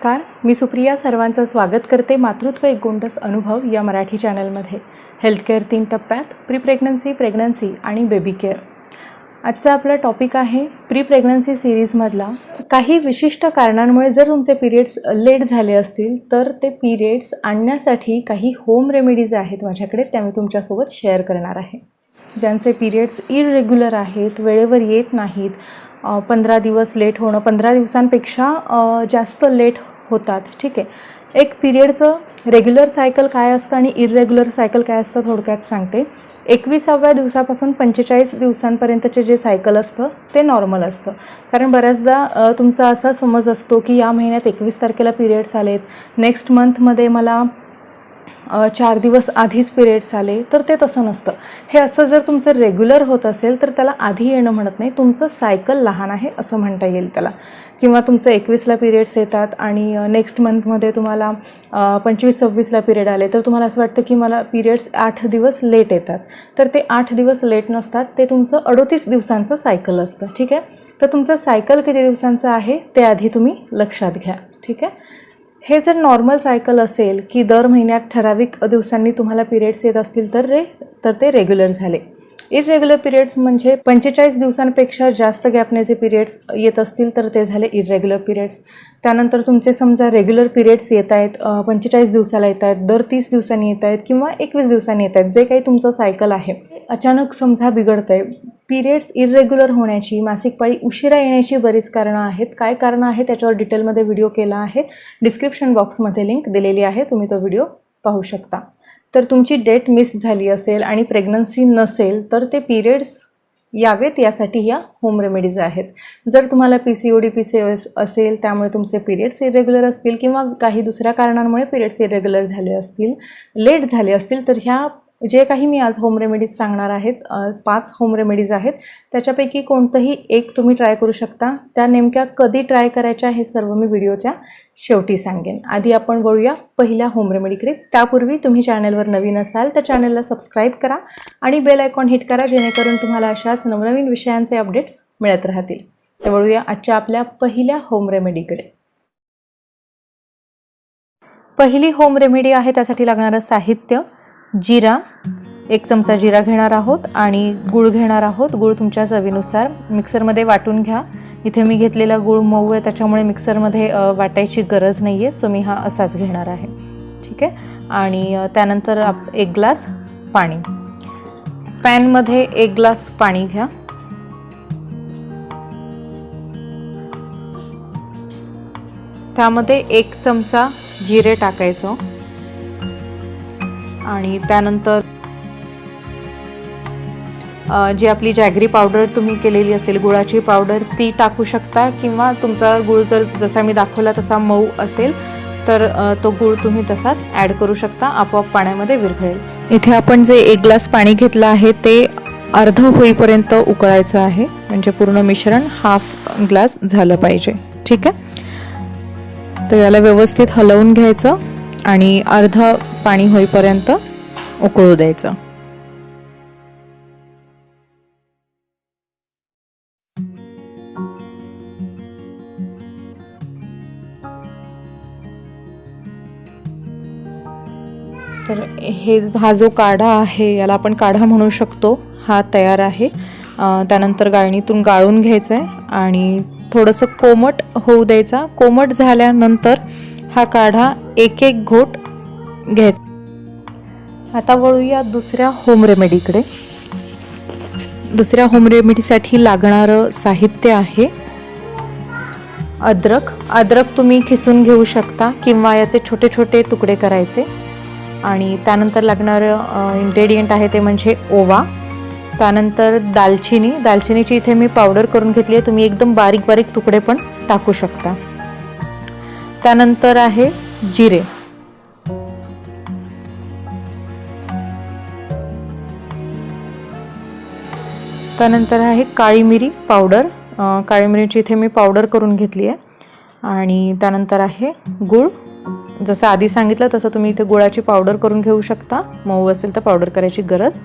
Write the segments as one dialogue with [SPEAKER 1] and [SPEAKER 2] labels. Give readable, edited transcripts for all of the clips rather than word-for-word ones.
[SPEAKER 1] नमस्कार, मी सुप्रिया सर्वांचं स्वागत करते मातृत्व एक गोंडस अनुभव या मराठी चॅनलमध्ये. हेल्थकेअर 3 टप्प्यात प्री प्रेग्नन्सी, प्रेग्नन्सी आणि बेबी केअर. आजचा आपला टॉपिक आहे प्री प्रेग्नन्सी सिरीजमधला. काही विशिष्ट कारणांमुळे जर तुमचे पिरियड्स लेट झाले असतील तर ते पिरियड्स आणण्यासाठी काही होम रेमेडीज आहेत माझ्याकडे, त्या मी तुमच्यासोबत शेअर करणार आहे. ज्यांचे पिरियड्स इरेग्युलर आहेत, वेळेवर येत नाहीत, 15 दिवस लेट होणं, 15 दिवसांपेक्षा जास्त लेट होतात. ठीक आहे, एक पिरियडचं रेग्युलर सायकल काय असतं आणि इरेग्युलर सायकल काय असतं थोडक्यात सांगते. 21व्या दिवसापासून 45 दिवसांपर्यंतचे जे सायकल असतं ते नॉर्मल असतं. कारण बऱ्याचदा तुमचा असा समज असतो की या महिन्यात 21 तारखेला पिरियड्स आलेत, नेक्स्ट मंथमध्ये मला 4 दिवस आधीच पिरियड्स आले, तर ते तसं नसतं. हे असं जर तुमचं रेग्युलर होत असेल तर त्याला आधी येणं म्हणत नाही, तुमचं सायकल लहान आहे असं म्हणता येईल त्याला. किंवा तुमचं 21ला पिरियड्स येतात आणि नेक्स्ट मंथमध्ये तुम्हाला 25-26ला पिरियड आले, तर तुम्हाला असं वाटतं की मला पिरियड्स 8 दिवस लेट येतात. तर ते 8 दिवस लेट नसतात, ते तुमचं 38 दिवसांचं सायकल असतं. ठीक आहे, तर तुमचं सायकल किती दिवसांचं आहे ते आधी तुम्ही लक्षात घ्या. ठीक आहे, हे जर नॉर्मल सायकल असेल की दर महिन्यात ठराविक दिवसांनी तुम्हाला पिरियड्स येत असतील तर ते रेग्युलर झाले. इरेग्युलर पिरियड्स म्हणजे 45 दिवसांपेक्षा जास्त गॅपने जे पिरियड्स येत असतील तर ते झाले इरेग्युलर पिरियड्स. त्यानंतर तुमचे समजा रेग्युलर पिरियड्स येत आहेत, 45 दिवसाला येत आहेत, दर 30 दिवसांनी येत आहेत किंवा 21 दिवसांनी येत आहेत, जे काही तुमचं सायकल आहे अचानक समजा बिघडतं आहे. पिरियड्स इरेग्युलर होण्याची, मासिक पाळी उशिरा येण्याची बरीच कारणं आहेत. काय कारणं आहेत त्याच्यावर डिटेलमध्ये व्हिडिओ केला आहे, डिस्क्रिप्शन बॉक्समध्ये लिंक दिलेली आहे, तुम्ही तो व्हिडिओ पाहू शकता. तर तुमची डेट मिस झाली असेल आणि प्रेग्नन्सी नसेल तर ते पिरियड्स यावेत यासाठी या होम रेमेडीज आहेत. जर तुम्हाला PCOD PCOS असेल, त्यामुळे तुमचे पिरियड्स इरेग्युलर असतील किंवा काही दुसऱ्या कारणांमुळे पिरियड्स इरेग्युलर झाले असतील, लेट झाले असतील, तर ह्या जे काही मी आज होम रेमेडीज सांगणार आहेत, 5 होम रेमेडीज आहेत, त्याच्यापैकी कोणतंही एक तुम्ही ट्राय करू शकता. त्या नेमक्या कधी ट्राय करायच्या हे सर्व मी व्हिडिओच्या शेवटी सांगेन. आधी आपण वळूया पहिल्या होम रेमेडीकडे. त्यापूर्वी तुम्ही चॅनलवर नवीन असाल तर चॅनलला सबस्क्राईब करा आणि बेल आयकॉन हिट करा, जेणेकरून तुम्हाला अशाच नवनवीन विषयांचे अपडेट्स मिळत राहतील. तर वळूया आजच्या आपल्या पहिल्या होम रेमेडीकडे. पहिली होम रेमेडी आहे, त्यासाठी लागणारं साहित्य: जिरा, 1 चमचा जिरा घेणार आहोत आणि गूळ घेणार आहोत. गूळ तुमच्या चवीनुसार मिक्सरमध्ये वाटून घ्या. इथे मी घेतलेला गूळ मऊ आहे, त्याच्यामुळे मिक्सरमध्ये वाटायची गरज नाही आहे, सो मी हा असाच घेणार आहे. ठीक आहे, आणि त्यानंतर 1 ग्लास पाणी. पॅनमध्ये 1 ग्लास पाणी घ्या. त्यामध्ये 1 चमचा जिरे टाकायचं आणि त्यानंतर जी आपली जॅगरी पावडर तुम्ही केलेली असेल, गुळाची पावडर, ती टाकू शकता. किंवा तुमचा गूळ जर जसा मी दाखवला तसा मऊ असेल तर तो गूळ तुम्ही तसाच ॲड करू शकता, आपोआप पाण्यामध्ये विरघळेल. इथे आपण जे 1 ग्लास पाणी घेतलं आहे ते अर्ध होईपर्यंत उकळायचं आहे, म्हणजे पूर्ण मिश्रण हाफ ग्लास झालं पाहिजे. ठीक आहे, तर याला व्यवस्थित हलवून घ्यायचं आणि अर्ध पाणी होईपर्यंत उकळू द्यायचं. तर हा जो काढा आहे याला आपण काढा म्हणू शकतो, हा तयार आहे. त्यानंतर गाळणीतून गाळून घ्यायचं आहे आणि थोडंसं कोमट होऊ द्यायचा. कोमट झाल्यानंतर हा काढा 1-1 घोट घ्यायचा. आता वळूया दुसऱ्या होम रेमेडीकडे. दुसऱ्या होम रेमेडीसाठी लागणारं साहित्य आहे अद्रक. अद्रक तुम्ही खिसून घेऊ शकता किंवा याचे छोटे छोटे तुकडे करायचे. आणि त्यानंतर लागणारं इन्ग्रेडियंट आहे ते म्हणजे ओवा. त्यानंतर दालचिनी. दालचिनीची इथे मी पावडर करून घेतली आहे, तुम्ही एकदम बारीक बारीक तुकडे पण टाकू शकता. त्यानंतर आहे जिरे. त्यानंतर आहे काळी मिरी पावडर. काळी मिरीची इथे मी पावडर करून घेतली आहे. आणि त्यानंतर आहे गूळ. जसं आधी सांगितलं तसं तुम्ही इथे गुळाची पावडर करून घेऊ शकता, मऊ असेल तर पावडर करायची गरज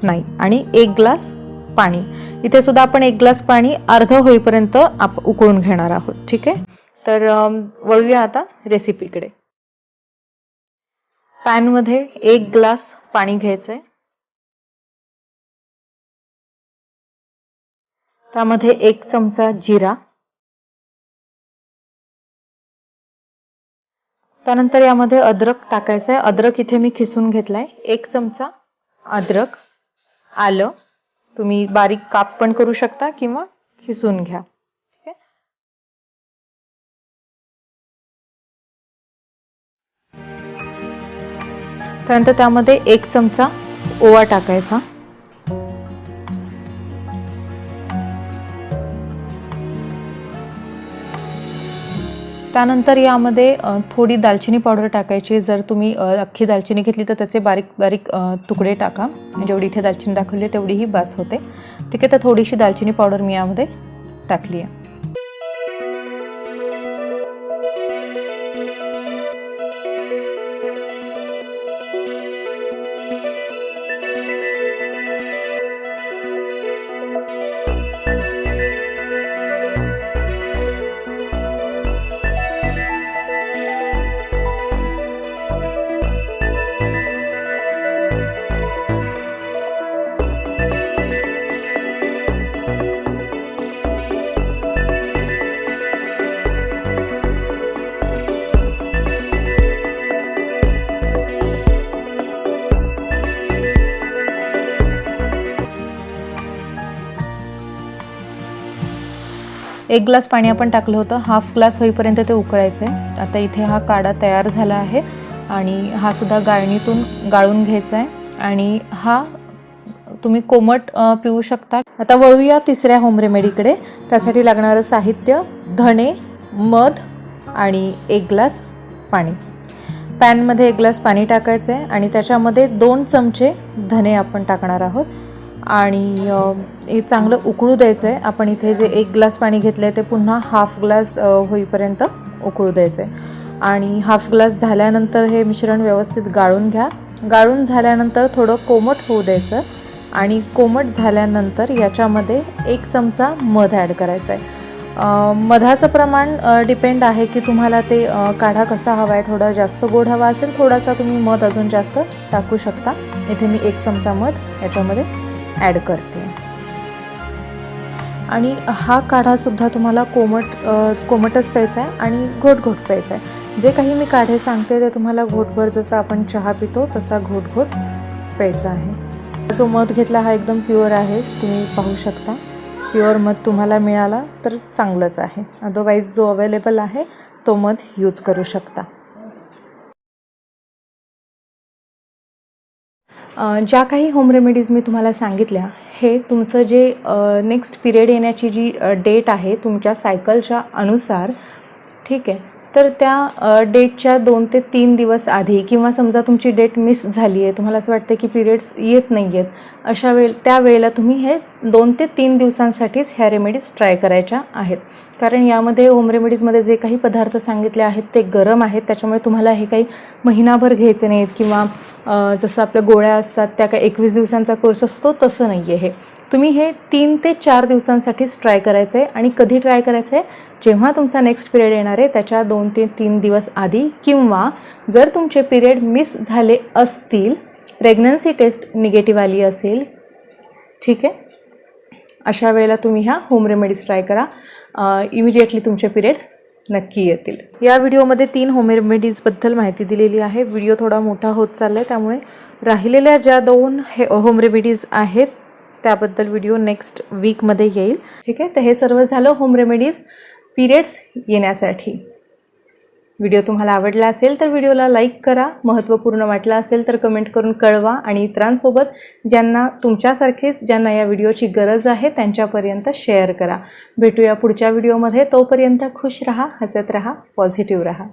[SPEAKER 1] नाही. आणि 1 ग्लास पाणी. इथे सुद्धा आपण 1 ग्लास पाणी अर्ध होईपर्यंत उकळून घेणार आहोत. ठीक आहे, तर वळूया आता रेसिपीकडे. पॅनमध्ये 1 ग्लास पाणी घ्यायचंय. त्यामध्ये 1 चमचा जिरा, त्यानंतर यामध्ये अद्रक टाकायचं आहे. अद्रक इथे मी खिसून घेतलाय. 1 चमचा अद्रक, आलं तुम्ही बारीक काप पण करू शकता किंवा खिसून घ्या. ठीक आहे. त्यानंतर त्यामध्ये 1 चमचा ओवा टाकायचा. त्यानंतर यामध्ये थोडी दालचिनी पावडर टाकायची. जर तुम्ही अख्खी दालचिनी घेतली तर त्याचे बारीक बारीक तुकडे टाका. जेवढी इथे दालचिनी दाखवली तेवढीही बास होते. ठीक आहे. तर थोडीशी दालचिनी पावडर मी यामध्ये टाकली आहे. एक ग्लास पाणी आपण टाकलं होतं. हाफ ग्लास होईपर्यंत ते उकळायचं आहे. आता इथे हा काढा तयार झाला आहे आणि हा सुद्धा गाळणीतून गाळून घ्यायचा आहे आणि हा तुम्ही कोमट पिऊ शकता. आता वळूया तिसऱ्या होम रेमेडीकडे. त्यासाठी लागणारं साहित्य धणे, मध आणि 1 ग्लास पाणी. पॅनमध्ये 1 ग्लास पाणी टाकायचं आहे आणि त्याच्यामध्ये 2 चमचे धणे आपण टाकणार आहोत आणि हे चांगलं उकळू द्यायचं आहे. आपण इथे जे 1 ग्लास पाणी घेतलं आहे ते पुन्हा हाफ ग्लास होईपर्यंत उकळू द्यायचं आहे आणि हाफ ग्लास झाल्यानंतर हे मिश्रण व्यवस्थित गाळून घ्या. गाळून झाल्यानंतर थोडं कोमट होऊ द्यायचं आणि कोमट झाल्यानंतर याच्यामध्ये 1 चमचा मध ॲड करायचा आहे. मधाचं प्रमाण डिपेंड आहे की तुम्हाला ते काढा कसा हवा आहे. थोडा जास्त गोड हवा असेल थोडासा तुम्ही मध अजून जास्त टाकू शकता. इथे मी 1 चमचा मध याच्यामध्ये ॲड करते आणि हा काढासुद्धा तुम्हाला कोमटच प्यायचा आहे आणि घोट प्यायचा आहे. जे काही मी काढे सांगते ते तुम्हाला घोटभर जसं आपण चहा पितो तसा घोट प्यायचा आहे. जो मध घेतला हा एकदम प्युअर आहे. तुम्ही पाहू शकता. प्युअर मध तुम्हाला मिळाला तर चांगलंच आहे. अदरवाईज जो अवेलेबल आहे तो मध यूज करू शकता. ज्या काही होम रेमेडीज मी तुम्हाला सांगितल्या हे तुमचं जे नेक्स्ट पिरियड येण्याची जी डेट आहे तुमच्या सायकलच्या अनुसार, ठीक आहे, तर त्या डेटच्या 2 ते 3 दिवस आधी किंवा समजा तुमची डेट मिस झाली आहे, तुम्हाला असं वाटतं की पिरियड्स येत नाही आहेत, अशा त्यावेळेला तुम्ही हे 2 ते 3 दिवसांसाठीच ह्या रेमेडीज ट्राय करायच्या आहेत. कारण यामध्ये होम रेमेडीजमध्ये जे काही पदार्थ सांगितले आहेत ते गरम आहेत. त्याच्यामुळे तुम्हाला हे काही महिनाभर घ्यायचे नाहीत किंवा जसं आपल्या गोळ्या असतात त्या काही 21 दिवसांचा कोर्स असतो तसं नाही आहे. हे तुम्ही हे 3 ते 4 दिवसांसाठीच ट्राय करायचं आहे. आणि कधी ट्राय करायचं आहे? जेव्हा तुमचा नेक्स्ट पिरियड येणार आहे त्याच्या 2 ते 3 दिवस आधी, किंवा जर तुमचे पिरियड मिस झाले असतील, प्रेग्नन्सी टेस्ट निगेटिव्ह आली असेल, ठीक आहे, अशा वेळेला तुम्ही ह्या होम रेमेडीज ट्राय करा. इमिजिएटली तुमचे पिरियड नक्की येतील. या व्हिडिओमध्ये 3 होम रेमेडीजबद्दल माहिती दिलेली आहे. व्हिडिओ थोडा मोठा होत चालला आहे त्यामुळे राहिलेल्या ज्या 2 होम रेमेडीज आहेत त्याबद्दल व्हिडिओ नेक्स्ट वीकमध्ये येईल. ठीक आहे. तर हे सर्व झालं होम रेमेडीज पिरियड्स येण्यासाठी. व्हिडिओ तुम्हाला आवडला असेल तर व्हिडिओला लाईक करा. महत्त्वपूर्ण वाटला असेल तर कमेंट करून कळवा आणि इतरांसोबत ज्यांना तुमच्यासारखेच ज्यांना या व्हिडिओची गरज आहे त्यांच्यापर्यंत शेअर करा. भेटूया पुढच्या व्हिडिओमध्ये. तोपर्यंत खुश रहा, हसत रहा, पॉझिटिव्ह रहा.